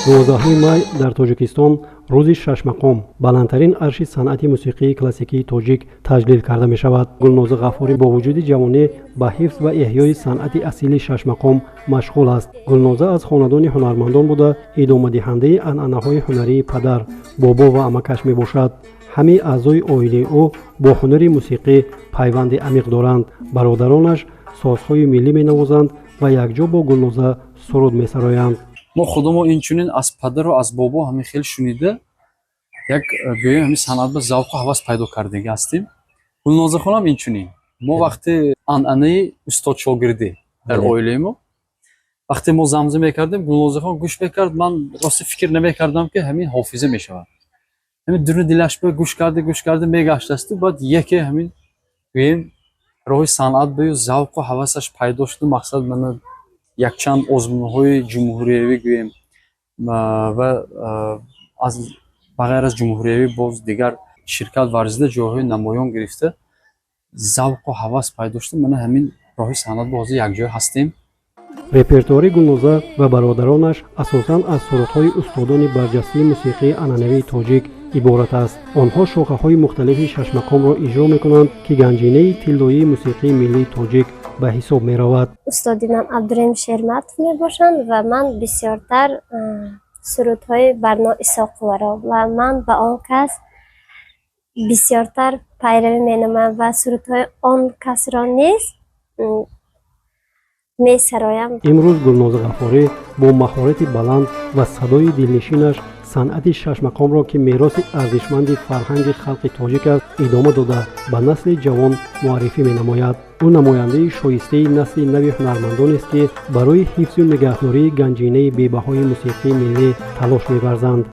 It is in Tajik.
12 مای در تاجیکستان روز ششمقام баландтарин арши санъати мусиқии классикии тоҷик таҷлил карда мешавад. гулноза ғафурӣ бо вуҷуди ҷавонӣ ба ҳифз ва эҳёи санъати асилии шашмақом машғул аст. гулноза аз хонадони ҳунармандон буда идомадиҳандаи анъанаҳои ҳунарии падар, бобо ва амакаш мебошад. ҳамаи аъзои оилаи ӯ бо ҳунари мусиқӣ пайванди амиқ доранд. бародаронаш созҳои миллӣ менавозанд ва якҷо бо гулноза суруд месароянд. мо худмо инчунин аз падару аз бобо ҳамин хел шунида як гӯем ҳамин санъат ба завқу ҳавас пайдо кардаги ҳастем. гулнозахонам инчунин. мо вақте анъанаи устод шогирдӣ дар оилаи мо вақте мо замза мекардем, гулнозахон гӯш мекард, ман рости фикр намекардам ки ҳамин ҳофиза мешавад. ҳамин дуруни дилаш ба гӯш карда мегаштасту баъд яке ҳамин гӯем роҳи санъат бию завқу ҳавасаш пайдо шуду. мақсад мана якчанд озмунҳои ҷумҳуриявӣ гӯем ва аз ба ғайр аз ҷумҳуриявӣ боз дигар ширкат варзида ҷойҳои намоён гирифта завқу ҳавас пайдо шуда. мана ҳамин роҳи санъат бо ҳозир якҷоя ҳастем. репертуари гулноза ва бародаронаш асосан аз сурудҳои устодони барҷастаи мусиқии анъанавии тоҷик иборат аст. онҳо шохаҳои мухталифи шашмақомро иҷро мекунанд ки ганҷинаи тиллоии мусиқии миллии тоҷик ба ҳисоб меравад. устоди ман Абдураҳим Шерматов мебошанд ва ман бисёртар сурудҳои Барно Исоқуваро ва ман ба он кас бисёртар пайравӣ менамоям ва сурудҳои он касро низ месароям. имрӯз гулноза ғафурӣ бо маҳорати баланд ва садои дилнишинаш санъати шашмақомро ки мероси арзишманди фарҳанги халқи тоҷик аст идома дода ба насли ҷавон муаррифӣ менамояд. ӯ намояндаи шоистаи насли нави ҳунармандонест ки барои ҳифзу нигаҳдории ганҷинаи бебаҳои мусиқии миллӣ талош меварзанд.